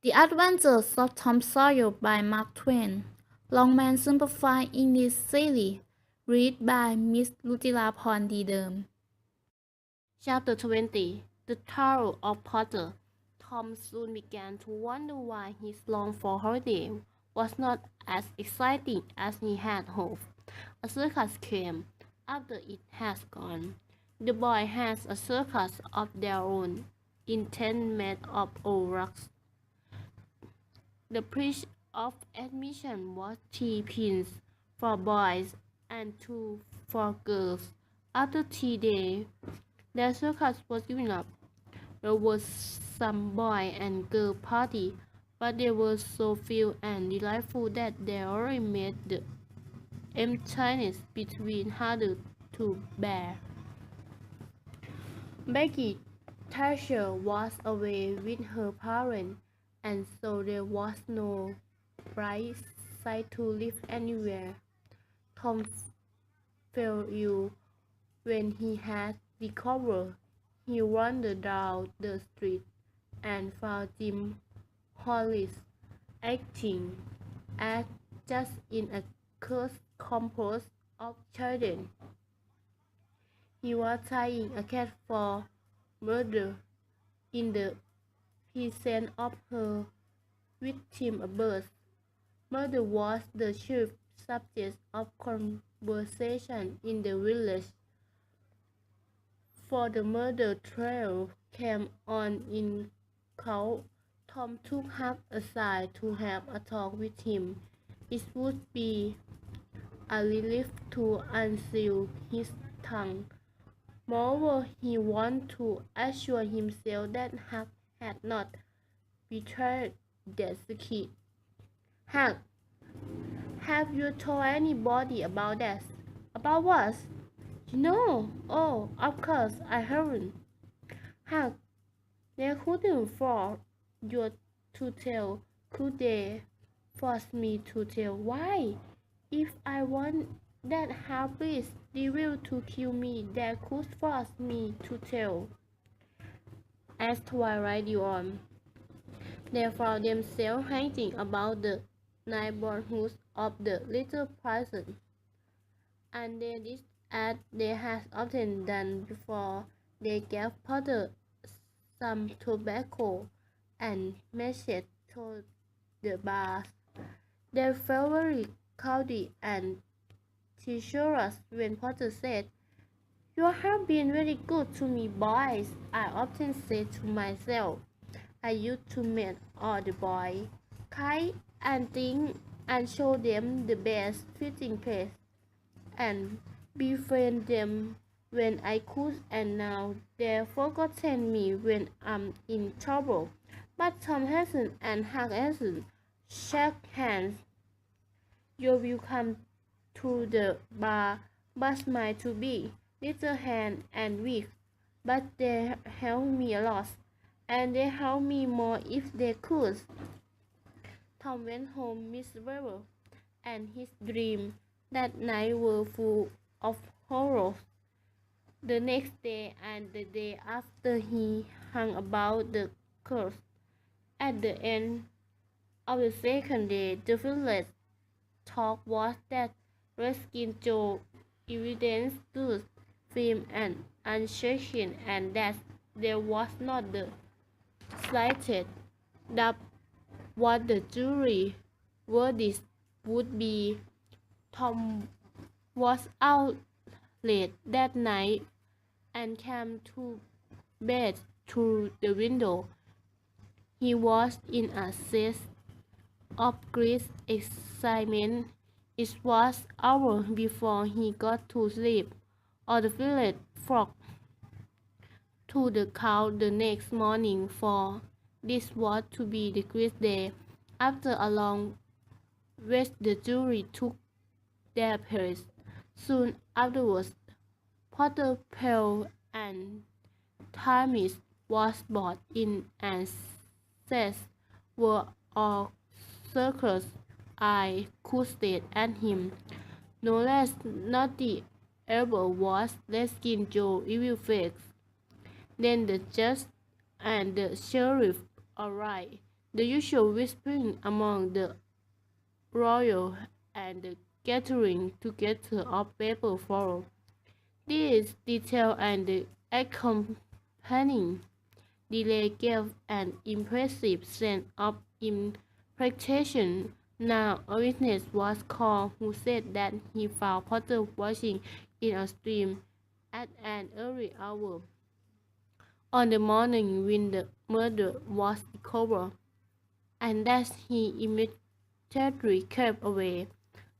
The Adventures of Tom Sawyer by Mark Twain. Longman Simplified English Series. Read by Miss Lucilla Pon Didem. Chapter 20. The Tale of Potter. Tom soon began to wonder why his longed-for holiday was not as exciting as he had hoped. A circus came after it has gone. The boy has a circus of their own, in tent made of old rocks. The price of admission was 3 pence for boys and 2 for girls. After 3 days, the circus was given up. There was some boy and girl party, but they were so few and delightful that they already made the emptiness between harder to bear. Becky Thatcher was away with her parents, and so there was no bright sight to live anywhere. Tom felt ill when he had recovered. He wandered down the street and found Jim Hollis acting as just in a curse composed of children. He was trying a cat for murder in the presence of her victim, a bird. Murder was the chief subject of conversation in the village, for the murder trial came on in court. Tom took Huck aside to have a talk with him. It would be a relief to unseal his tongue. Moreover, he wanted to assure himself that Huck had not betrayed their secret. Huck, have you told anybody about that? About what? No. Oh, of course I haven't. Huck, they couldn't force you to tell, could they? Force me to tell? Why? If I want that half-breed devil to kill me, they could force me to tell. As twilight drew on, they found themselves hanging about the neighborhood of the little prison, and they did as they had often done before. They gave Potter some tobacco and matches to the bars. They felt very cloudy and treacherous when Potter said, "You have been very good to me, boys. I often say to myself, I used to make all the boys kite and think and show them the best fitting place and befriend them when I could, and now they've forgotten me when I'm in trouble." But Tom hasn't and Huck hasn't. Shake hands. You will come to the bar, but mine to be little hand and weak, but they help me a lot, and they help me more if they could. Tom went home miserable, and his dreams that night were full of horror. The next day and the day after he hung about the course. At the end of the second day, the village talk was that Redskin Joe evidence stood firm and unshaken, and that there was not the slightest doubt what the jury verdict would be. Tom was out late that night and came to bed through the window. He was in a state of great excitement. It was hours before he got to sleep, or the village flocked to the court the next morning, for this was to be the great day. After a long wait, the jury took their place. Soon afterwards, Potter, pale and Timmins was brought in, and says were all circus I could stare at him. No less naughty ever was Redskin Joe Evilface. Then the judge and the sheriff arrived. The usual whispering among the royal and the gathering together of people followed. This detail and the accompanying delay gave an impressive sense of implication. Now, a witness was called who said that he found Potter watching in a stream at an early hour on the morning when the murder was discovered, and that he immediately kept away.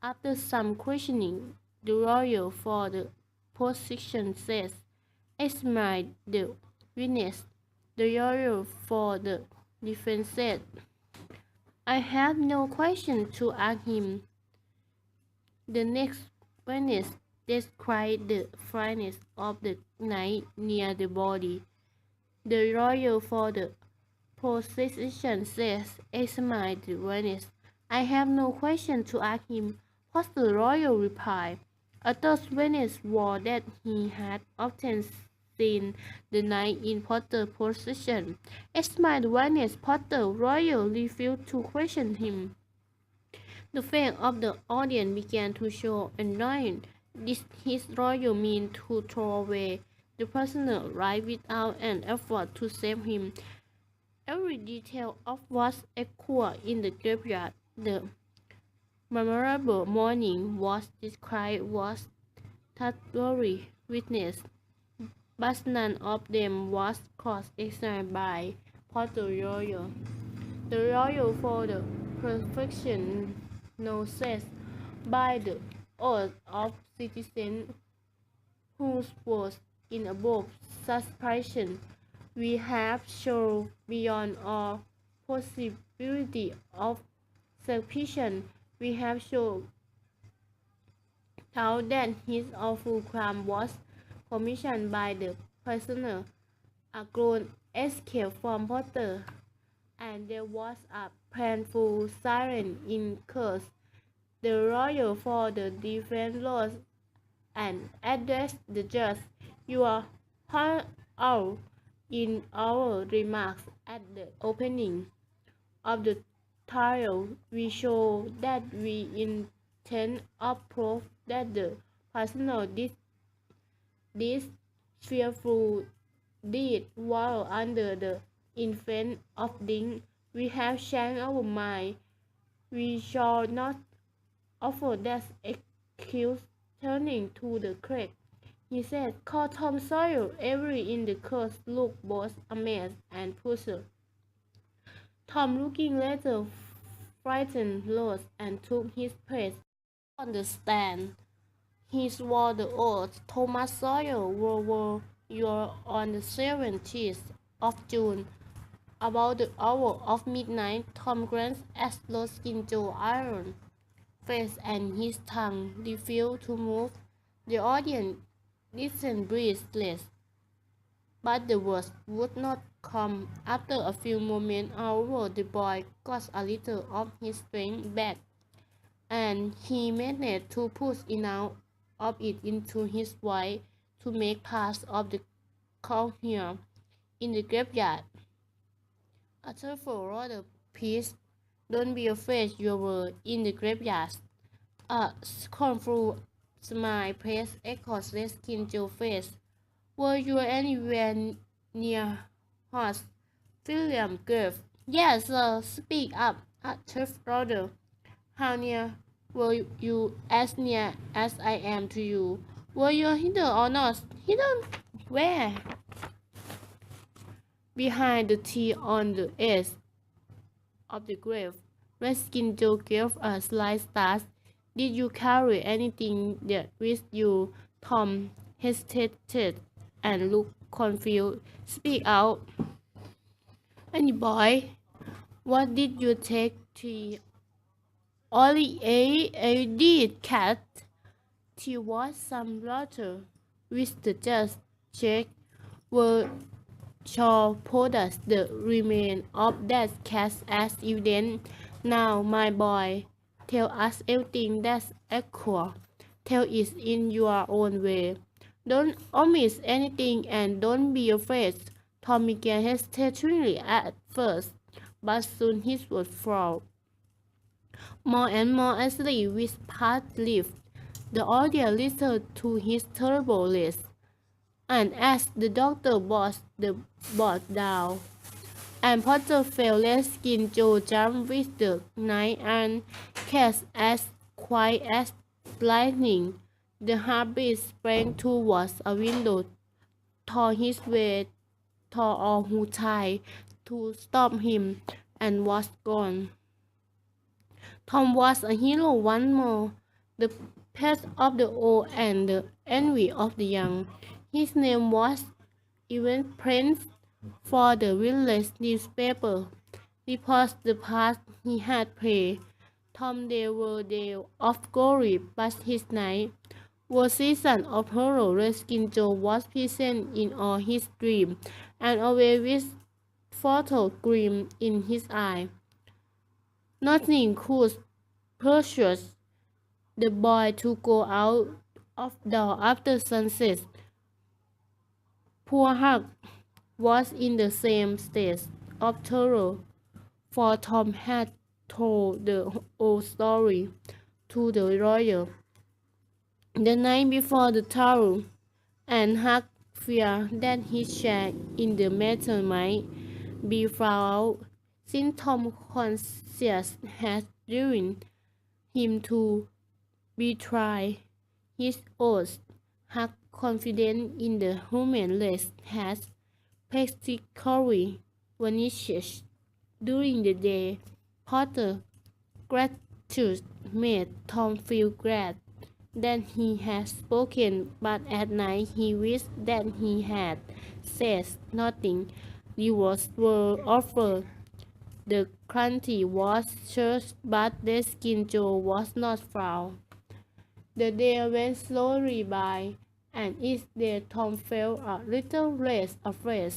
After some questioning, the lawyer for the prosecution says, examined the witness. The lawyer for the defense said, I have no question to ask him. The next witness described the frightness of the night near the body. The lawyer for the prosecution says, examined the witness. I have no question to ask him, was the lawyer reply. A third witness swore that he had often seen the night in Potter's possession. Examined witness Potter lawyer refused to question him. The face of the audience began to show annoyance. Did his lawyer mean to throw away the prisoner right without an effort to save him? Every detail of what occurred in the graveyard the memorable morning was described was thoroughly witnessed, but none of them was cross-examined by Potter lawyer. The lawyer for the prosecution now says, by the oath of citizens who was in above suspicion, we have shown beyond all possibility of suspicion, we have shown how that his awful crime was commissioned by the prisoner. A groan escaped from Potter, and there was a painful silence in court. The lawyer for the defense rose and addressed the judge. You are all in our remarks at the opening of the trial. We show that we intend of proof that the prisoner did this fearful deed while under the influence of drink. We have changed our mind. We shall not offer that excuse. Turning to the clerk, he said, call Tom Sawyer. Every in the court looked both amazed and puzzled. Tom, looking rather frightened, rose and took his place on the stand. He swore the oath. Thomas Sawyer, were you on the 17th of June, about the hour of midnight. Tom glanced at Loskin Joe Iron face and his tongue refused to move. The audience listened breathless, but the words would not come. After a few moments, however, the boy got a little of his strength back, and he managed to push enough of it into his voice to make part of the coherence in the graveyard. A cheerful rather peace. Don't be afraid, you were in the graveyard. A scornful smile pressed across Reskin Joe's face. Were you anywhere near us? William gave. Yes, sir. Speak up. A tough brother. How near were you? As near as I am to you. Were you hidden or not? Hidden? Where? Behind the tree on the edge of the grave. Reskin Joe gave a slight start. Did you carry anything that with you? Tom hesitated and looked confused. Speak out. Any boy, what did you take to? Only a did, cat. There was some water, with the judge checked. Were Shaw produced the remains of that cat as evidence. Now, my boy, tell us everything that's occurred. Tell it in your own way. Don't omit anything and don't be afraid. Tom began hesitatingly at first, but soon he would fall more and more asleep with parted lips. The audience listened to his terrible list, and as the doctor brought the board down, and Potter fell, let Skin Joe jump with the knife and cast as quiet as lightning. The harpist sprang towards a window, tore his way tore all who tried to stop him, and was gone. Tom was a hero once more, the pet of the old and the envy of the young. His name was even printed for the village newspaper. Reports the part he had played. Tom they were day of glory, but his night was season of horror. Reskin Joe was present in all his dreams, and always with fatal gleam in his eye. Nothing could persuade the boy to go out of door after sunset. Poor Huck was in the same state of terror, for Tom had told the old story to the lawyer the night before the trial, and Huck feared that his share in the matter might be found out, since Tom's conscience had driven him to betray his oath. Huck, confident in the human race, had practically vanished during the day. Potter gratitude made Tom feel glad that he had spoken, but at night he wished that he had said nothing. Rewards were offered. The county was searched, but the Skin Joe was not found. The day went slowly by, and each day Tom felt a little less afraid.